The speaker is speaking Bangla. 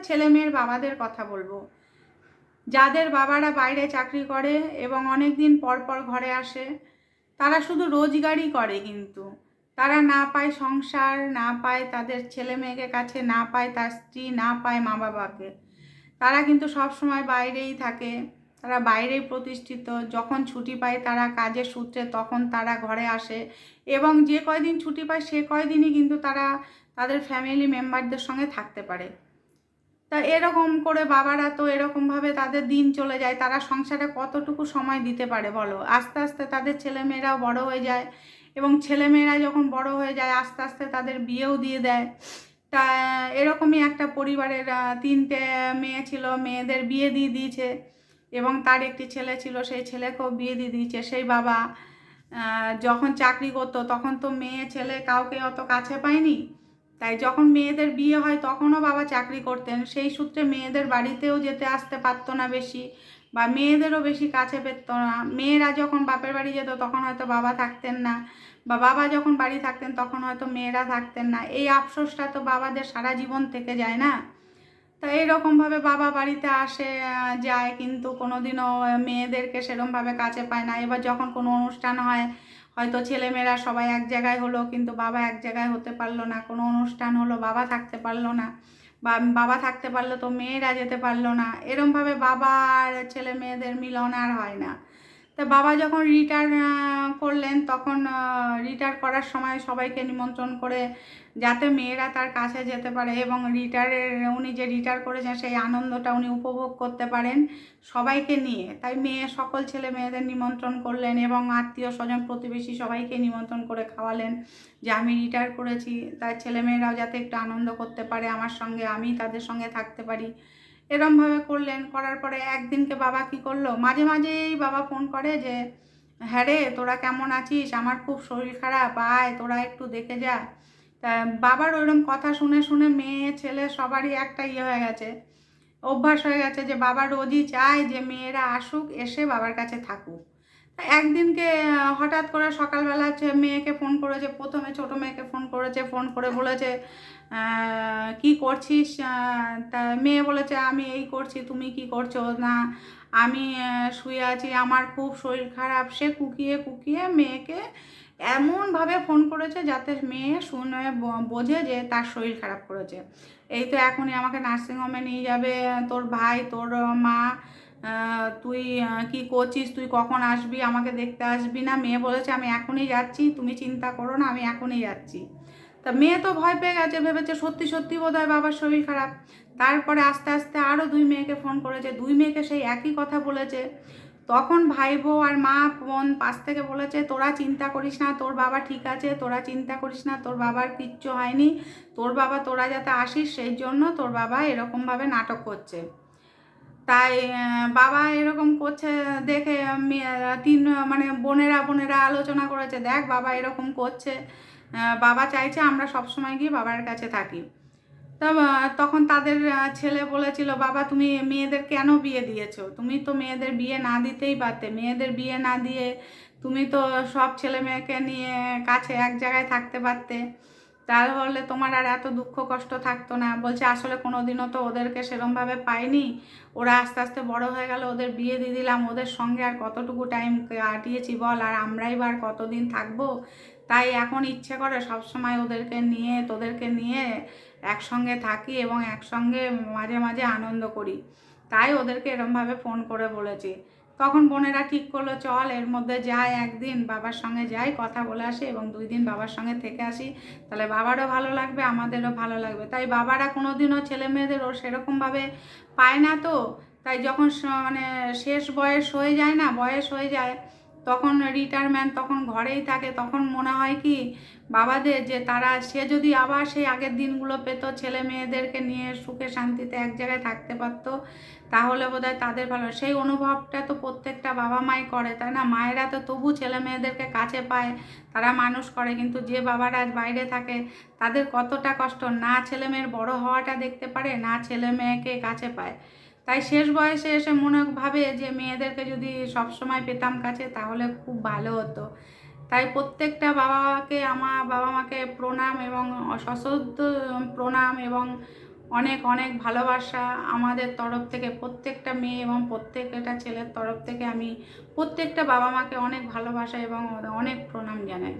ছেলে মেয়ের বাবাদের কথা বলবো, যাদের বাবারা বাইরে চাকরি করে এবং অনেক দিন পর পর ঘরে আসে। তারা শুধু রোজগারই করে, কিন্তু তারা না পায় সংসার, না পায় তাদের ছেলে মেয়েকে কাছে, না পায় তার স্ত্রী, না পায় মা বাবাকে। তারা কিন্তু সব সময় বাইরেই থাকে, তারা বাইরেই প্রতিষ্ঠিত। যখন ছুটি পায় তারা কাজের সূত্রে তখন তারা ঘরে আসে, এবং যে কয়দিন ছুটি পায় সে কয়দিনই কিন্তু তারা তাদের ফ্যামিলি মেম্বারদের সঙ্গে থাকতে পারে। তা এরকম করে বাবারা তো এরকমভাবে তাদের দিন চলে যায়, তারা সংসারে কতটুকু সময় দিতে পারে বলো? আস্তে আস্তে তাদের ছেলেমেয়েরাও বড় হয়ে যায়, এবং ছেলেমেয়েরা যখন বড় হয়ে যায় আস্তে আস্তে তাদের বিয়েও দিয়ে দেয়। তা এরকমই একটা পরিবারের 3টে মেয়ে ছিল, মেয়েদের বিয়ে দিয়ে দিয়েছে, এবং তার একটি ছেলে ছিল, সেই ছেলেকেও বিয়ে দিয়ে দিয়েছে। সেই বাবা যখন চাকরি করতো তখন তো মেয়ে ছেলে কাউকে অত কাছে পায়নি, তাই যখন মেয়েদের বিয়ে হয় তখনও বাবা চাকরি করতেন, সেই সূত্রে মেয়েদের বাড়িতেও যেতে আসতে পারতো না বেশি, বা মেয়েদেরও বেশি কাছে পেত না। মেয়েরা যখন বাপের বাড়ি যেত তখন হয়তো বাবা থাকতেন না, বা বাবা যখন বাড়ি থাকতেন তখন হয়তো মেয়েরা থাকতেন না। এই আফসোসটা তো বাবাদের সারা জীবন থেকে যায় না। তো এইরকমভাবে বাবা বাড়িতে আসে যায়, কিন্তু কোনোদিনও মেয়েদেরকে সেরকমভাবে কাছে পায় না। এবার যখন কোনো অনুষ্ঠান হয়, হয়তো ছেলেমেয়েরা সবাই এক জায়গায় হলো কিন্তু বাবা এক জায়গায় হতে পারলো না, কোনো অনুষ্ঠান হলো বাবা থাকতে পারলো না, বা বাবা থাকতে পারলো তো মেয়েরা যেতে পারলো না, এরমভাবে বাবা আর ছেলে মেয়েদের মিলন আর হয় না। তা বাবা যখন রিটায়ার করলেন তখন রিটায়ার করার সময় সবাইকে নিমন্ত্রণ করে, যাতে মেয়েরা তার কাছে যেতে পারে এবং উনি যে রিটায়ার করেছেন সেই আনন্দটা উনি উপভোগ করতে পারেন সবাইকে নিয়ে। তাই সকল ছেলে মেয়েদের নিমন্ত্রণ করলেন, এবং আত্মীয় স্বজন প্রতিবেশী সবাইকে নিমন্ত্রণ করে খাওয়ালেন যে আমি রিটায়ার করেছি, তাই ছেলেমেয়েরাও যাতে একটু আনন্দ করতে পারে আমার সঙ্গে, আমি তাদের সঙ্গে থাকতে পারি। এরমভাবে করলেন। করার পরে একদিনকে বাবা কি করলো, মাঝে মাঝেই বাবা ফোন করে যে হ্যাঁ রে তোরা কেমন আছিস, আমার খুব শরীর খারাপ, আয় তোরা একটু দেখে যা। তা বাবার ওইরকম কথা শুনে শুনে মেয়ে ছেলে সবারই একটা হয়ে গেছে, অভ্যাস হয়ে গেছে যে বাবা রোজই চায় যে মেয়েরা আসুক, এসে বাবার কাছে থাকুক। একদিনকে হঠাৎ করে সকালবেলা মেয়েকে ফোন করেছে, প্রথমে ছোট মেয়েকে ফোন করেছে, ফোন করে বলেছে কি করছিস? তা মেয়ে বলেছে আমি এই করছি, তুমি কি করছো? না আমি শুয়ে আছি, আমার খুব শরীর খারাপ। সে কুকিয়ে কুকিয়ে মেয়েকে এমনভাবে ফোন করেছে যাতে মেয়ে শুনে বোঝে যে তার শরীর খারাপ করেছে। এই তো এখনই আমাকে নার্সিংহোমে নিয়ে যাবে তোর ভাই, তোর মা, তুই কি করছিস, তুই কখন আসবি, আমাকে দেখতে আসবি না? মেয়ে বলেছে আমি এখনই যাচ্ছি, তুমি চিন্তা করো না, আমি এখনই যাচ্ছি। তা মেয়ে তো ভয় পেয়ে গেছে, ভেবেছে সত্যি সত্যি বোধহয় বাবার শরীর খারাপ। তারপরে আস্তে আস্তে আরও 2 মেয়েকে ফোন করেছে, 2 মেয়েকে সেই একই কথা বলেছে। তখন ভাই বউ আর মা বোন পাশ থেকে বলেছে তোরা চিন্তা করিস না, তোর বাবা ঠিক আছে, তোরা চিন্তা করিস না, তোর বাবার কিচ্ছু হয়নি, তোর বাবা তোরা যাতে আসিস সেই জন্য তোর বাবা এরকমভাবে নাটক করছে। তাই বাবা এরকম করছে দেখে তিন মানে বোনেরা বোনেরা আলোচনা করেছে, দেখ বাবা এরকম করছে, বাবা চাইছে আমরা সবসময় গিয়ে বাবার কাছে থাকি। তা তখন তাদের ছেলে বলেছিল বাবা তুমি মেয়েদের কেন বিয়ে দিয়েছো, তুমি তো মেয়েদের বিয়ে না দিতেই পারতে, মেয়েদের বিয়ে না দিয়ে তুমি তো সব ছেলে মেয়েকে নিয়ে কাছে এক জায়গায় থাকতে পারতে, তাহলে তোমার আর এত দুঃখ কষ্ট থাকতো না। বলছে আসলে কোনোদিনও তো ওদেরকে সেরমভাবে পাইনি, ওরা আস্তে আস্তে বড় হয়ে গেল, ওদের বিয়ে দিয়ে দিলাম, ওদের সঙ্গে আর কতটুকু টাইম কাটিয়েছি বল, আর আমরাই বা আর কতদিন থাকবো। তাই এখন ইচ্ছে করে সবসময় ওদেরকে নিয়ে তোদেরকে নিয়ে একসঙ্গে থাকি এবং একসঙ্গে মাঝে মাঝে আনন্দ করি, তাই ওদেরকে এরমভাবে ফোন করে বলেছি। তখন বোনেরা ঠিক করলো চল এর মধ্যে যাই, একদিন বাবার সঙ্গে যাই, কথা বলে আসি এবং 2 দিন বাবার সঙ্গে থেকে আসি, তাহলে বাবারও ভালো লাগবে আমাদেরও ভালো লাগবে। তাই বাবারা কোনোদিনও ছেলে মেয়েদের ও সেরকমভাবে পায় না। তো তাই যখন মানে শেষ বয়স হয়ে যায় না, বয়স হয়ে যায়, তখন রিটায়ারমেন্ট, তখন ঘরেই থাকে, তখন মনে হয় কি বাবাদের যে সে যদি আবার সেই আগের দিনগুলো পেত, ছেলে মেয়েদেরকে নিয়ে সুখে শান্তিতে এক জায়গায় থাকতে পারতো, তাহলে বোধহয় তাদের ভালো। সেই অনুভবটা তো প্রত্যেকটা বাবা মাই করে, তাই না? মায়েরা তো তবু ছেলে মেয়েদেরকে কাছে পায়, তারা মানুষ করে, কিন্তু যে বাবারা আজ বাইরে থাকে তাদের কতটা কষ্ট, না ছেলে মেয়ের বড় হওয়াটা দেখতে পারে, না ছেলে মেয়েকে কাছে পায়। তাই শেষ বয়সে এসে মনে ভাবে যে মেয়েদেরকে যদি সবসময় পেতাম কাছে তাহলে খুব ভালো হতো। তাই প্রত্যেকটা বাবাকে, আমার বাবা মাকে প্রণাম এবং সশ্রদ্ধ প্রণাম এবং অনেক অনেক ভালোবাসা আমাদের তরফ থেকে, প্রত্যেকটা মেয়ে এবং প্রত্যেকটা ছেলের তরফ থেকে আমি প্রত্যেকটা বাবা মাকে অনেক ভালোবাসা এবং অনেক প্রণাম জানাই।